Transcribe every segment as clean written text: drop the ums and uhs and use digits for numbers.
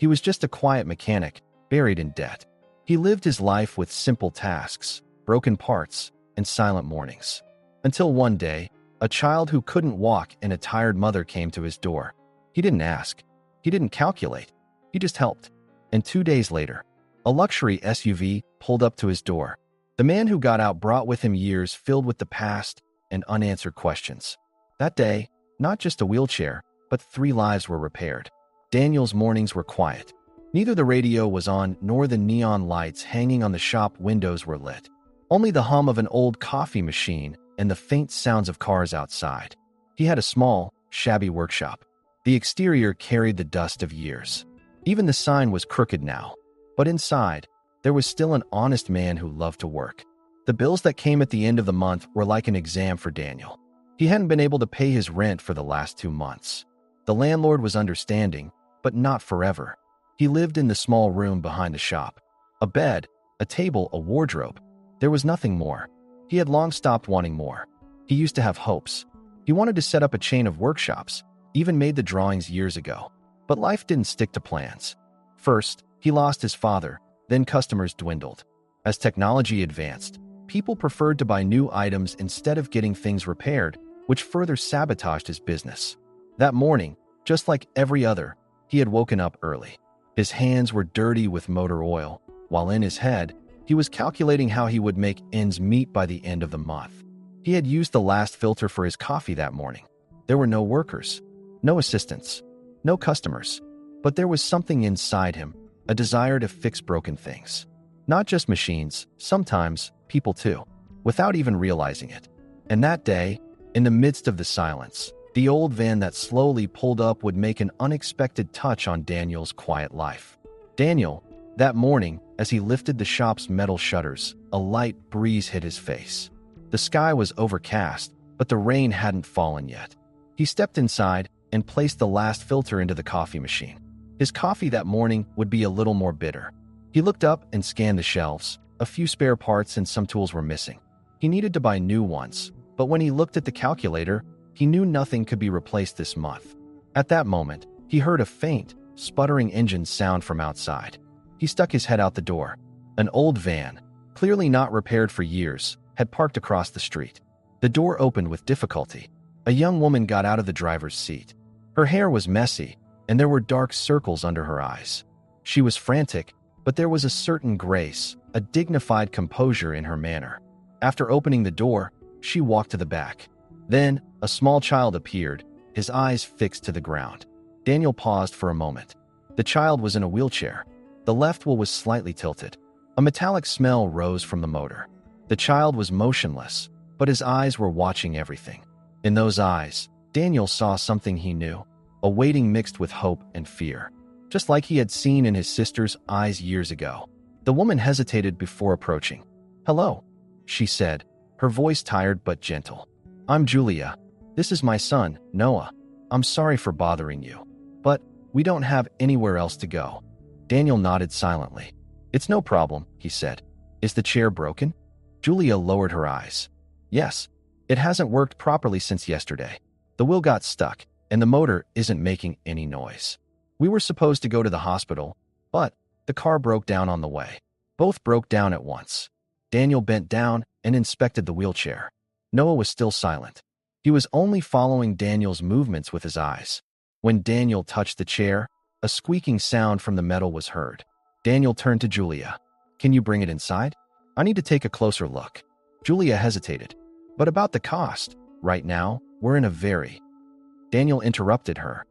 He was just a quiet mechanic, buried in debt. He lived his life with simple tasks, broken parts, and silent mornings. Until one day, a child who couldn't walk and a tired mother came to his door. He didn't ask. He didn't calculate. He just helped. And 2 days later, a luxury SUV pulled up to his door. The man who got out brought with him years filled with the past and unanswered questions. That day, not just a wheelchair, but 3 lives were repaired. Daniel's mornings were quiet. Neither the radio was on nor the neon lights hanging on the shop windows were lit. Only the hum of an old coffee machine and the faint sounds of cars outside. He had a small, shabby workshop. The exterior carried the dust of years. Even the sign was crooked now. But inside, there was still an honest man who loved to work. The bills that came at the end of the month were like an exam for Daniel. He hadn't been able to pay his rent for the last 2 months. The landlord was understanding, but not forever. He lived in the small room behind the shop. A bed, a table, a wardrobe. There was nothing more. He had long stopped wanting more. He used to have hopes. He wanted to set up a chain of workshops, even made the drawings years ago. But life didn't stick to plans. First, he lost his father, then customers dwindled. As technology advanced, people preferred to buy new items instead of getting things repaired, which further sabotaged his business. That morning, just like every other, he had woken up early. His hands were dirty with motor oil, while in his head, he was calculating how he would make ends meet by the end of the month. He had used the last filter for his coffee that morning. There were no workers, no assistants, no customers. But there was something inside him, a desire to fix broken things. Not just machines, sometimes people too, without even realizing it. And that day, in the midst of the silence, the old van that slowly pulled up would make an unexpected touch on Daniel's quiet life. Daniel, that morning, as he lifted the shop's metal shutters, a light breeze hit his face. The sky was overcast, but the rain hadn't fallen yet. He stepped inside and placed the last filter into the coffee machine. His coffee that morning would be a little more bitter. He looked up and scanned the shelves. A few spare parts and some tools were missing. He needed to buy new ones, but when he looked at the calculator, he knew nothing could be replaced this month. At that moment, he heard a faint, sputtering engine sound from outside. He stuck his head out the door. An old van, clearly not repaired for years, had parked across the street. The door opened with difficulty. A young woman got out of the driver's seat. Her hair was messy, and there were dark circles under her eyes. She was frantic, but there was a certain grace, a dignified composure in her manner. After opening the door, she walked to the back. Then, a small child appeared, his eyes fixed to the ground. Daniel paused for a moment. The child was in a wheelchair. The left wheel was slightly tilted. A metallic smell rose from the motor. The child was motionless, but his eyes were watching everything. In those eyes, Daniel saw something he knew, a waiting mixed with hope and fear, just like he had seen in his sister's eyes years ago. The woman hesitated before approaching. "Hello," she said, her voice tired but gentle. "I'm Julia. This is my son, Noah. I'm sorry for bothering you, but we don't have anywhere else to go." Daniel nodded silently. "It's no problem," he said. "Is the chair broken?" Julia lowered her eyes. "Yes, it hasn't worked properly since yesterday. The wheel got stuck, and the motor isn't making any noise. We were supposed to go to the hospital, but the car broke down on the way." Both broke down at once. Daniel bent down and inspected the wheelchair. Noah was still silent. He was only following Daniel's movements with his eyes. When Daniel touched the chair, a squeaking sound from the metal was heard. Daniel turned to Julia. "Can you bring it inside? I need to take a closer look." Julia hesitated. "But about the cost, right now, we're in a very..." Daniel interrupted her.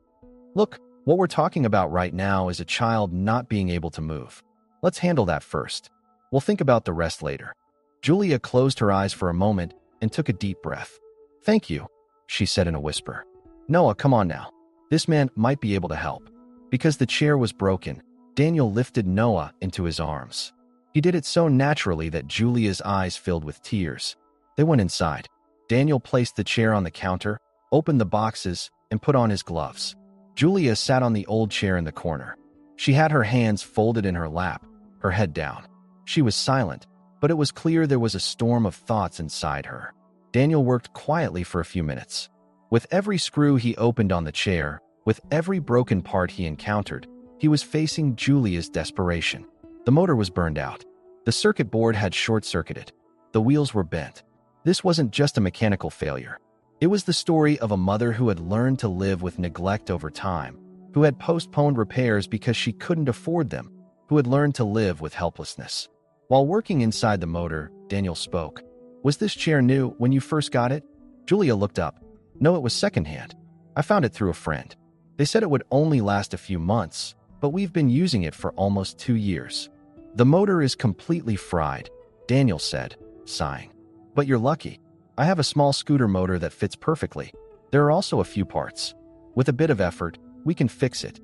"Look, what we're talking about right now is a child not being able to move. Let's handle that first. We'll think about the rest later." Julia closed her eyes for a moment and took a deep breath. "Thank you," she said in a whisper. "Noah, come on now. This man might be able to help." Because the chair was broken, Daniel lifted Noah into his arms. He did it so naturally that Julia's eyes filled with tears. They went inside. Daniel placed the chair on the counter, opened the boxes, and put on his gloves. Julia sat on the old chair in the corner. She had her hands folded in her lap, her head down. She was silent, but it was clear there was a storm of thoughts inside her. Daniel worked quietly for a few minutes. With every screw he opened on the chair, with every broken part he encountered, He was facing Julia's desperation. The motor was burned out. The circuit board had short-circuited. The wheels were bent. This wasn't just a mechanical failure. It was the story of a mother who had learned to live with neglect over time, who had postponed repairs because she couldn't afford them, who had learned to live with helplessness. While working inside the motor, Daniel spoke. "Was this chair new when you first got it?" Julia looked up. "No, it was secondhand. I found it through a friend. They said it would only last a few months, but we've been using it for almost 2 years. The motor is completely fried," Daniel said, sighing. "But you're lucky. I have a small scooter motor that fits perfectly. There are also a few parts. With a bit of effort, we can fix it."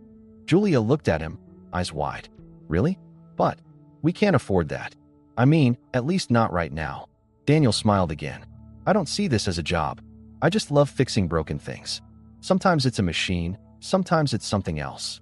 Julia looked at him, eyes wide. "Really? But we can't afford that. I mean, at least not right now." Daniel smiled again. "I don't see this as a job. I just love fixing broken things. Sometimes it's a machine, sometimes it's something else."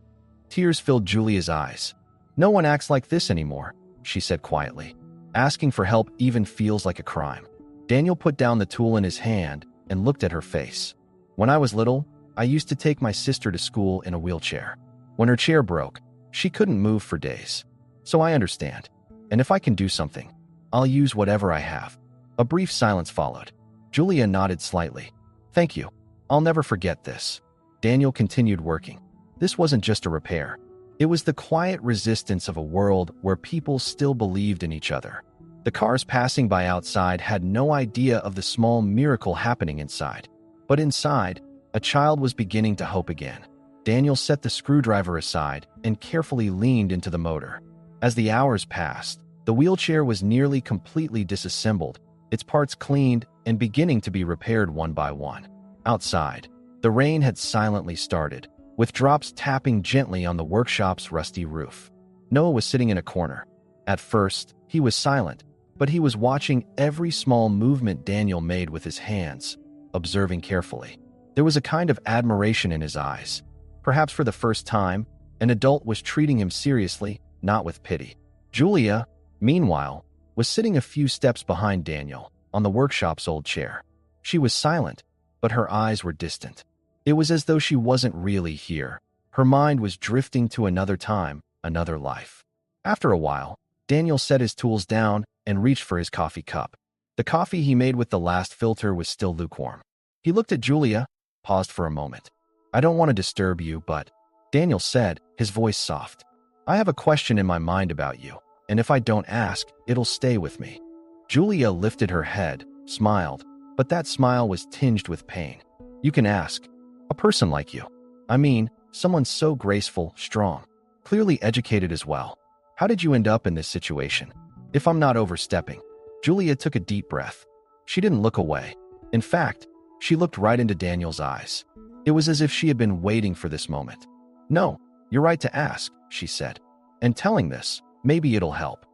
Tears filled Julia's eyes. "No one acts like this anymore," she said quietly. "Asking for help even feels like a crime." Daniel put down the tool in his hand and looked at her face. "When I was little, I used to take my sister to school in a wheelchair. When her chair broke, she couldn't move for days. So I understand. And if I can do something, I'll use whatever I have." A brief silence followed. Julia nodded slightly. "Thank you. I'll never forget this." Daniel continued working. This wasn't just a repair. It was the quiet resistance of a world where people still believed in each other. The cars passing by outside had no idea of the small miracle happening inside. But inside, a child was beginning to hope again. Daniel set the screwdriver aside and carefully leaned into the motor. As the hours passed, the wheelchair was nearly completely disassembled, its parts cleaned and beginning to be repaired one by one. Outside, the rain had silently started, with drops tapping gently on the workshop's rusty roof. Noah was sitting in a corner. At first, he was silent, but he was watching every small movement Daniel made with his hands, observing carefully. There was a kind of admiration in his eyes. Perhaps for the first time, an adult was treating him seriously, not with pity. Julia, meanwhile, was sitting a few steps behind Daniel, on the workshop's old chair. She was silent, but her eyes were distant. It was as though she wasn't really here. Her mind was drifting to another time, another life. After a while, Daniel set his tools down and reached for his coffee cup. The coffee he made with the last filter was still lukewarm. He looked at Julia, paused for a moment. "I don't want to disturb you, but," Daniel said, his voice soft. "I have a question in my mind about you, and if I don't ask, it'll stay with me." Julia lifted her head, smiled, but that smile was tinged with pain. "You can ask. A person like you. I mean, someone so graceful, strong, clearly educated as well. How did you end up in this situation? If I'm not overstepping." Julia took a deep breath. She didn't look away. In fact, she looked right into Daniel's eyes. It was as if she had been waiting for this moment. "No, you're right to ask," she said. "And telling this, maybe it'll help."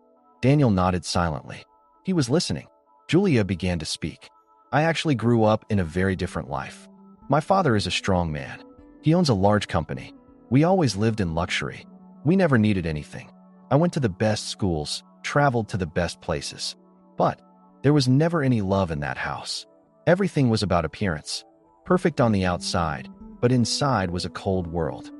Daniel nodded silently. He was listening. Julia began to speak. "I actually grew up in a very different life. My father is a strong man. He owns a large company. We always lived in luxury. We never needed anything. I went to the best schools, traveled to the best places. But there was never any love in that house. Everything was about appearance. Perfect on the outside, but inside was a cold world."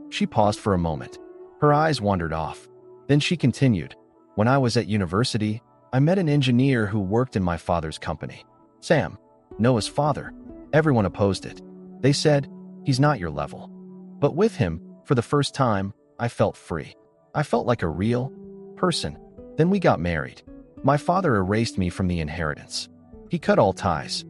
She paused for a moment. Her eyes wandered off. Then she continued. "When I was at university, I met an engineer who worked in my father's company. Sam, Noah's father. Everyone opposed it. They said, 'He's not your level.' But with him, for the first time, I felt free. I felt like a real person. Then we got married. My father erased me from the inheritance. He cut all ties.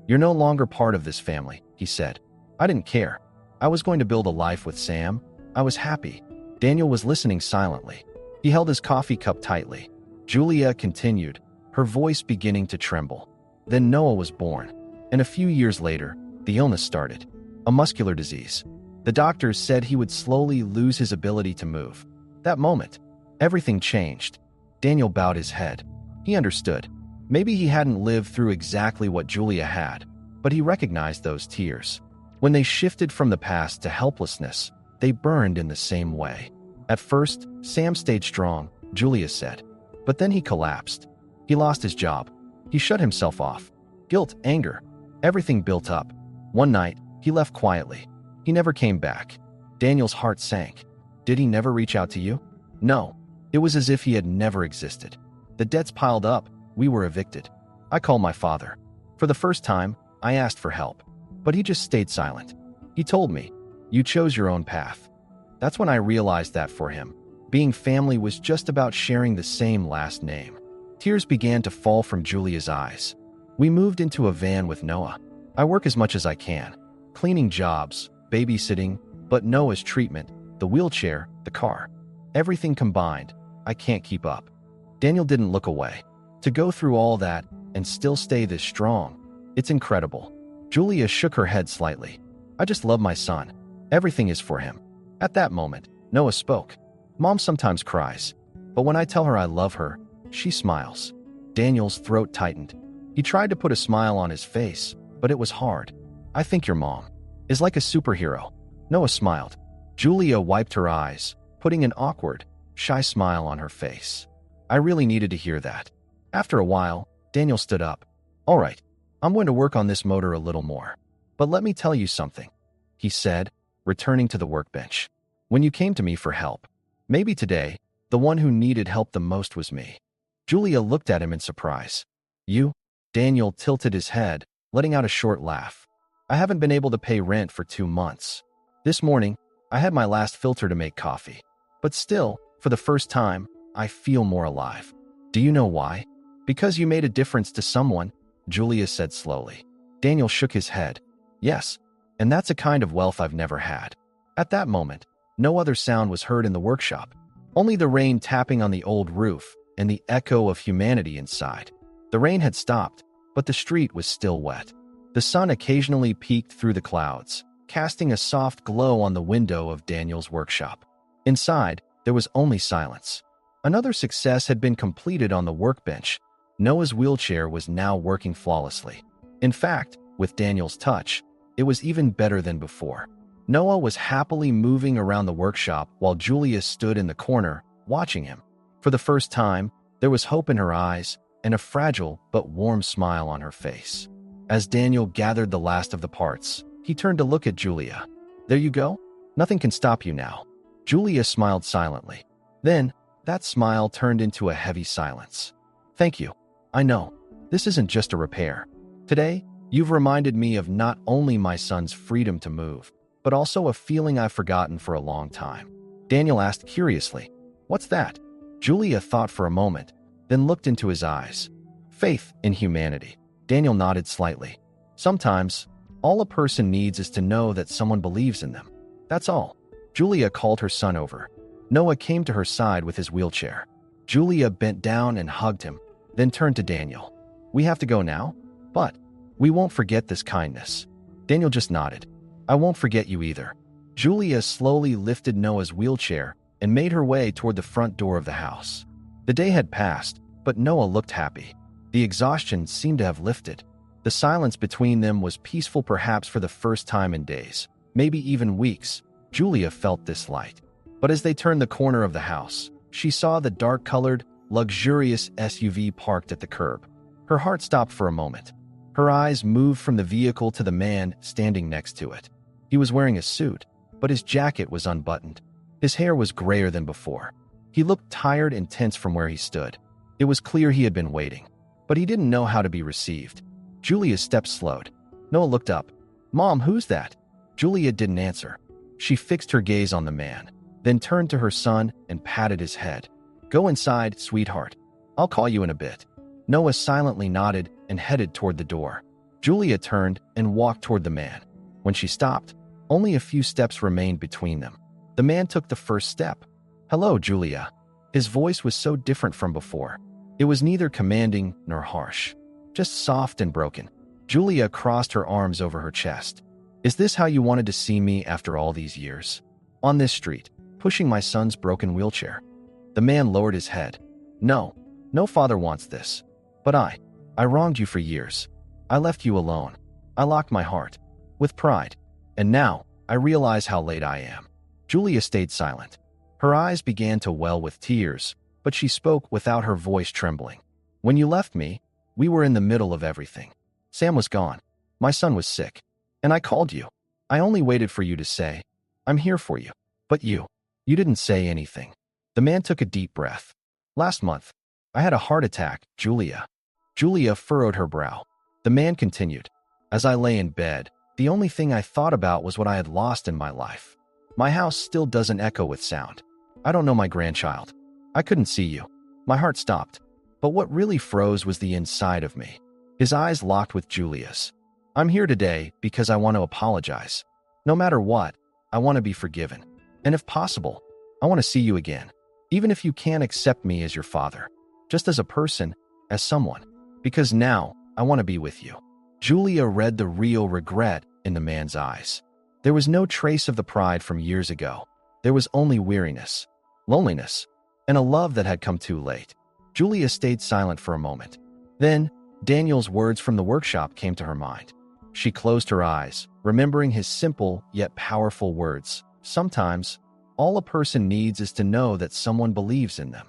'You're no longer part of this family,' he said. I didn't care. I was going to build a life with Sam. I was happy." Daniel was listening silently. He held his coffee cup tightly. Julia continued, her voice beginning to tremble. "Then Noah was born. And a few years later, the illness started. A muscular disease. The doctors said he would slowly lose his ability to move. That moment, everything changed." Daniel bowed his head. He understood. Maybe he hadn't lived through exactly what Julia had, but he recognized those tears. When they shifted from the past to helplessness, they burned in the same way. At first, Sam stayed strong, Julia said. But then he collapsed. He lost his job. He shut himself off. Guilt, anger, everything built up. One night, he left quietly. He never came back. Daniel's heart sank. Did he never reach out to you? No. It was as if he had never existed. The debts piled up. We were evicted. I called my father. For the first time, I asked for help. But he just stayed silent. He told me, "You chose your own path." That's when I realized that for him, being family was just about sharing the same last name. Tears began to fall from Julia's eyes. We moved into a van with Noah. I work as much as I can, cleaning jobs, babysitting, but Noah's treatment, the wheelchair, the car. Everything combined, I can't keep up. Daniel didn't look away. To go through all that and still stay this strong, it's incredible. Julia shook her head slightly. I just love my son. Everything is for him. At that moment, Noah spoke. Mom sometimes cries, but when I tell her I love her, she smiles. Daniel's throat tightened. He tried to put a smile on his face, but it was hard. I think your mom is like a superhero. Noah smiled. Julia wiped her eyes, putting an awkward, shy smile on her face. I really needed to hear that. After a while, Daniel stood up. All right, I'm going to work on this motor a little more. But let me tell you something, he said, returning to the workbench. When you came to me for help, maybe today, the one who needed help the most was me. Julia looked at him in surprise. You? Daniel tilted his head, letting out a short laugh. I haven't been able to pay rent for 2 months. This morning, I had my last filter to make coffee. But still, for the first time, I feel more alive. Do you know why? Because you made a difference to someone, Julia said slowly. Daniel shook his head. Yes, and that's a kind of wealth I've never had. At that moment, no other sound was heard in the workshop. Only the rain tapping on the old roof and the echo of humanity inside. The rain had stopped, but the street was still wet. The sun occasionally peeked through the clouds, casting a soft glow on the window of Daniel's workshop. Inside, there was only silence. Another success had been completed on the workbench. Noah's wheelchair was now working flawlessly. In fact, with Daniel's touch, it was even better than before. Noah was happily moving around the workshop while Julia stood in the corner, watching him. For the first time, there was hope in her eyes and a fragile but warm smile on her face. As Daniel gathered the last of the parts, he turned to look at Julia. There you go. Nothing can stop you now. Julia smiled silently. Then, that smile turned into a heavy silence. Thank you. I know. This isn't just a repair. Today, you've reminded me of not only my son's freedom to move, but also a feeling I've forgotten for a long time. Daniel asked curiously, What's that? Julia thought for a moment, then looked into his eyes. Faith in humanity. Daniel nodded slightly. Sometimes, all a person needs is to know that someone believes in them. That's all. Julia called her son over. Noah came to her side with his wheelchair. Julia bent down and hugged him, then turned to Daniel. We have to go now? But we won't forget this kindness. Daniel just nodded. I won't forget you either. Julia slowly lifted Noah's wheelchair and made her way toward the front door of the house. The day had passed, but Noah looked happy. The exhaustion seemed to have lifted. The silence between them was peaceful, perhaps for the first time in days, maybe even weeks. Julia felt this light. But as they turned the corner of the house, she saw the dark-colored, luxurious SUV parked at the curb. Her heart stopped for a moment. Her eyes moved from the vehicle to the man standing next to it. He was wearing a suit, but his jacket was unbuttoned. His hair was grayer than before. He looked tired and tense from where he stood. It was clear he had been waiting, but he didn't know how to be received. Julia's steps slowed. Noah looked up. Mom, who's that? Julia didn't answer. She fixed her gaze on the man, then turned to her son and patted his head. Go inside, sweetheart. I'll call you in a bit. Noah silently nodded and headed toward the door. Julia turned and walked toward the man. When she stopped, only a few steps remained between them. The man took the first step. Hello, Julia. His voice was so different from before. It was neither commanding nor harsh, just soft and broken. Julia crossed her arms over her chest. Is this how you wanted to see me after all these years? On this street, pushing my son's broken wheelchair. The man lowered his head. No father wants this. But I wronged you for years. I left you alone. I locked my heart. With pride. And now, I realize how late I am. Julia stayed silent. Her eyes began to well with tears, but she spoke without her voice trembling. When you left me, we were in the middle of everything. Sam was gone. My son was sick. And I called you. I only waited for you to say, I'm here for you. But you You didn't say anything. The man took a deep breath. Last month, I had a heart attack, Julia. Julia furrowed her brow. The man continued. As I lay in bed, the only thing I thought about was what I had lost in my life. My house still doesn't echo with sound. I don't know my grandchild. I couldn't see you. My heart stopped. But what really froze was the inside of me. His eyes locked with Julia's. I'm here today because I want to apologize. No matter what, I want to be forgiven. And if possible, I want to see you again. Even if you can't accept me as your father. Just as a person, as someone. Because now, I want to be with you. Julia read the real regret in the man's eyes. There was no trace of the pride from years ago. There was only weariness, loneliness, and a love that had come too late. Julia stayed silent for a moment. Then, Daniel's words from the workshop came to her mind. She closed her eyes, remembering his simple yet powerful words. Sometimes, all a person needs is to know that someone believes in them.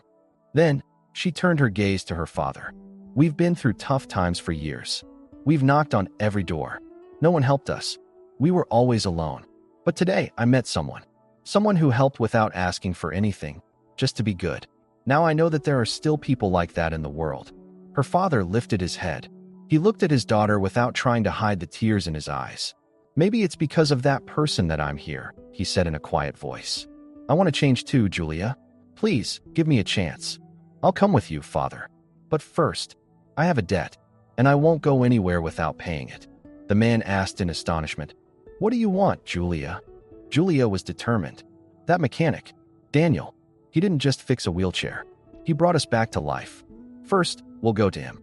Then, she turned her gaze to her father. We've been through tough times for years. We've knocked on every door. No one helped us. We were always alone. But today, I met someone. Someone who helped without asking for anything, just to be good. Now I know that there are still people like that in the world. Her father lifted his head. He looked at his daughter without trying to hide the tears in his eyes. Maybe it's because of that person that I'm here, he said in a quiet voice. I want to change too, Julia. Please, give me a chance. I'll come with you, father. But first, I have a debt, and I won't go anywhere without paying it. The man asked in astonishment. What do you want, Julia? Julia was determined. That mechanic, Daniel, he didn't just fix a wheelchair. He brought us back to life. First, we'll go to him.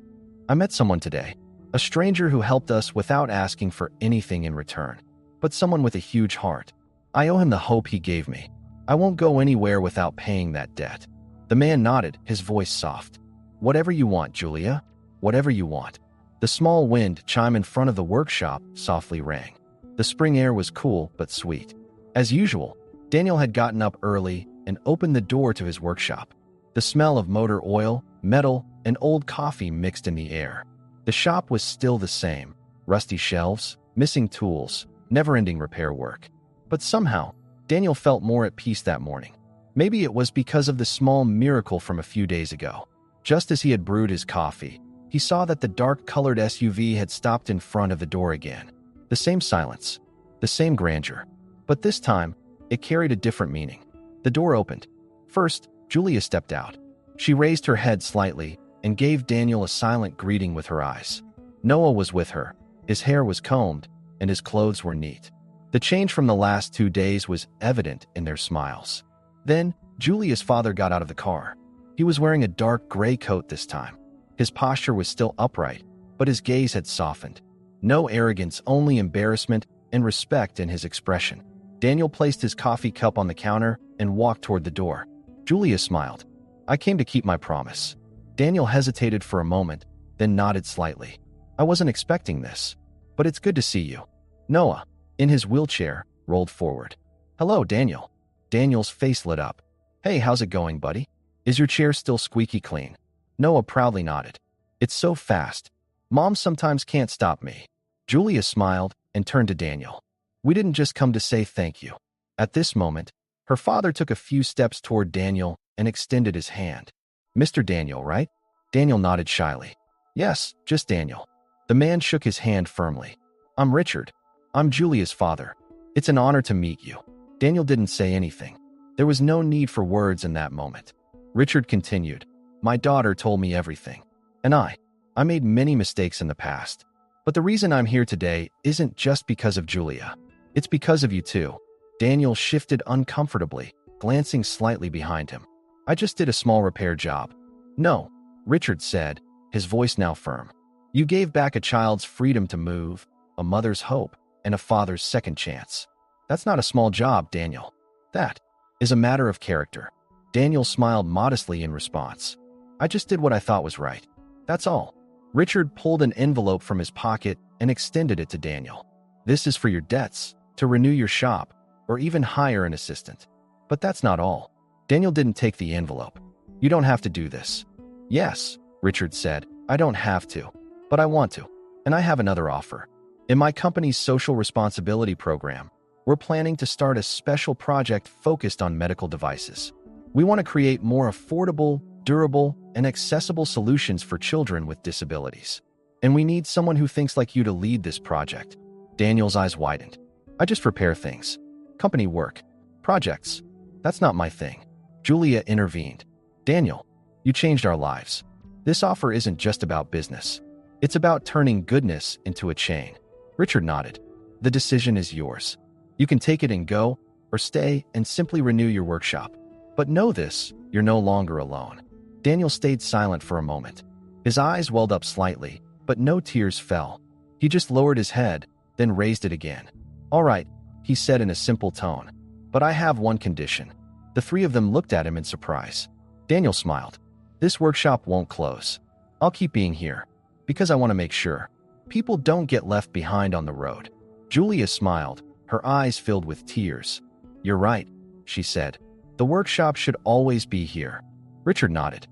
I met someone today, a stranger who helped us without asking for anything in return, but someone with a huge heart. I owe him the hope he gave me. I won't go anywhere without paying that debt. The man nodded, his voice soft. Whatever you want, Julia. Whatever you want. The small wind chime in front of the workshop softly rang. The spring air was cool but sweet. As usual, Daniel had gotten up early and opened the door to his workshop. The smell of motor oil, metal, and old coffee mixed in the air. The shop was still the same. Rusty shelves, missing tools, never-ending repair work. But somehow, Daniel felt more at peace that morning. Maybe it was because of the small miracle from a few days ago. Just as he had brewed his coffee, he saw that the dark-colored SUV had stopped in front of the door again. The same silence, the same grandeur. But this time, it carried a different meaning. The door opened. First, Julia stepped out. She raised her head slightly and gave Daniel a silent greeting with her eyes. Noah was with her. His hair was combed, and his clothes were neat. The change from the last 2 days was evident in their smiles. Then, Julia's father got out of the car. He was wearing a dark gray coat this time. His posture was still upright, but his gaze had softened. No arrogance, only embarrassment and respect in his expression. Daniel placed his coffee cup on the counter and walked toward the door. Julia smiled. I came to keep my promise. Daniel hesitated for a moment, then nodded slightly. I wasn't expecting this, but it's good to see you. Noah, in his wheelchair, rolled forward. Hello, Daniel. Daniel's face lit up. Hey, how's it going, buddy? Is your chair still squeaky clean? Noah proudly nodded. It's so fast. Mom sometimes can't stop me. Julia smiled and turned to Daniel. We didn't just come to say thank you. At this moment, her father took a few steps toward Daniel and extended his hand. Mr. Daniel, right? Daniel nodded shyly. Yes, just Daniel. The man shook his hand firmly. I'm Richard. I'm Julia's father. It's an honor to meet you. Daniel didn't say anything. There was no need for words in that moment. Richard continued. My daughter told me everything. And I made many mistakes in the past. But the reason I'm here today isn't just because of Julia. It's because of you too. Daniel shifted uncomfortably, glancing slightly behind him. I just did a small repair job. No, Richard said, his voice now firm. You gave back a child's freedom to move, a mother's hope, and a father's second chance. That's not a small job, Daniel. That is a matter of character. Daniel smiled modestly in response. I just did what I thought was right. That's all. Richard pulled an envelope from his pocket and extended it to Daniel. This is for your debts, to renew your shop, or even hire an assistant. But that's not all. Daniel didn't take the envelope. You don't have to do this. Yes, Richard said, I don't have to, but I want to. And I have another offer. In my company's social responsibility program, We're planning to start a special project focused on medical devices. We want to create more affordable, durable, and accessible solutions for children with disabilities. And we need someone who thinks like you to lead this project. Daniel's eyes widened. I just repair things. Company work. Projects. That's not my thing. Julia intervened. Daniel, you changed our lives. This offer isn't just about business. It's about turning goodness into a chain. Richard nodded. The decision is yours. You can take it and go, or stay and simply renew your workshop. But know this, you're no longer alone. Daniel stayed silent for a moment. His eyes welled up slightly, but no tears fell. He just lowered his head, then raised it again. All right, he said in a simple tone. But I have one condition. The three of them looked at him in surprise. Daniel smiled. This workshop won't close. I'll keep being here, because I want to make sure people don't get left behind on the road. Julia smiled, her eyes filled with tears. You're right, she said. The workshop should always be here. Richard nodded.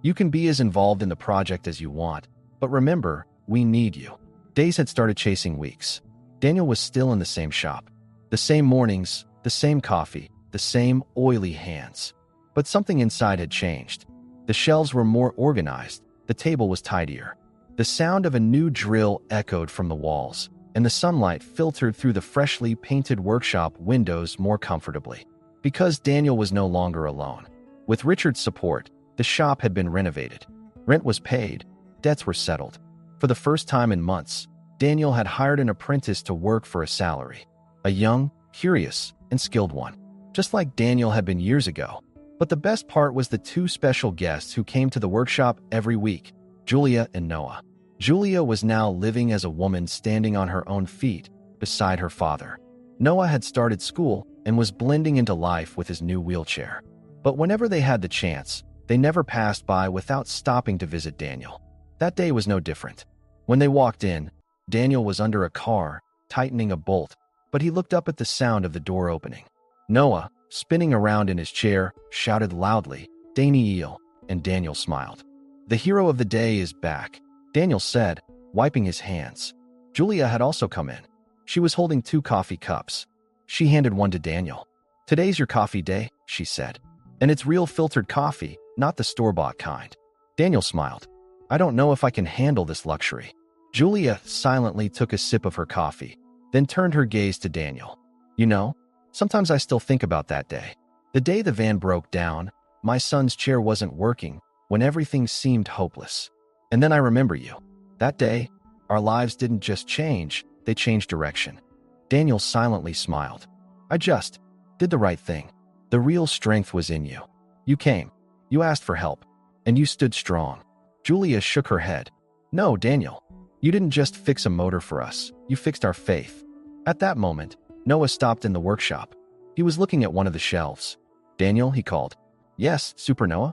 You can be as involved in the project as you want, but remember, we need you. Days had started chasing weeks. Daniel was still in the same shop. The same mornings, the same coffee, the same oily hands. But something inside had changed. The shelves were more organized, the table was tidier. The sound of a new drill echoed from the walls, and the sunlight filtered through the freshly painted workshop windows more comfortably. Because Daniel was no longer alone. With Richard's support, the shop had been renovated. Rent was paid, debts were settled. For the first time in months, Daniel had hired an apprentice to work for a salary. A young, curious, and skilled one. Just like Daniel had been years ago. But the best part was the two special guests who came to the workshop every week, Julia and Noah. Julia was now living as a woman standing on her own feet beside her father. Noah had started school and was blending into life with his new wheelchair. But whenever they had the chance, they never passed by without stopping to visit Daniel. That day was no different. When they walked in, Daniel was under a car, tightening a bolt, but he looked up at the sound of the door opening. Noah, spinning around in his chair, shouted loudly, Daniel, and Daniel smiled. The hero of the day is back, Daniel said, wiping his hands. Julia had also come in. She was holding 2 coffee cups. She handed one to Daniel. Today's your coffee day, she said. And it's real filtered coffee, not the store-bought kind. Daniel smiled. I don't know if I can handle this luxury. Julia silently took a sip of her coffee, then turned her gaze to Daniel. You know, sometimes I still think about that day. The day the van broke down, my son's chair wasn't working, when everything seemed hopeless. And then I remember you. That day, our lives didn't just change, they changed direction. Daniel silently smiled. I just did the right thing. The real strength was in you. You came, you asked for help, and you stood strong. Julia shook her head. No, Daniel, you didn't just fix a motor for us, you fixed our faith. At that moment, Noah stopped in the workshop. He was looking at one of the shelves. Daniel, he called. Yes, Super Noah?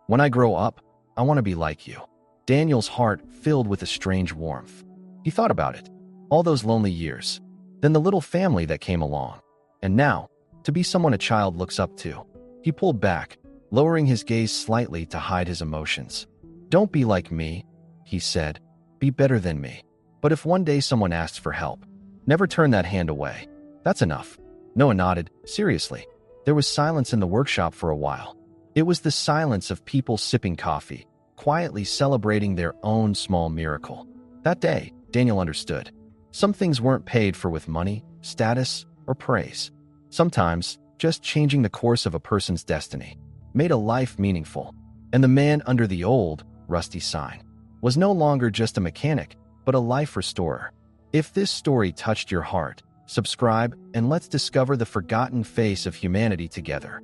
When I grow up, I want to be like you. Daniel's heart filled with a strange warmth. He thought about it. All those lonely years. Then the little family that came along. And now, to be someone a child looks up to. He pulled back, lowering his gaze slightly to hide his emotions. Don't be like me, he said. Be better than me. But if one day someone asks for help, never turn that hand away. That's enough. Noah nodded. Seriously. There was silence in the workshop for a while. It was the silence of people sipping coffee, quietly celebrating their own small miracle. That day, Daniel understood. Some things weren't paid for with money, status, or praise. Sometimes, just changing the course of a person's destiny made a life meaningful. And the man under the old, rusty sign was no longer just a mechanic, but a life restorer. If this story touched your heart, subscribe and let's discover the forgotten face of humanity together.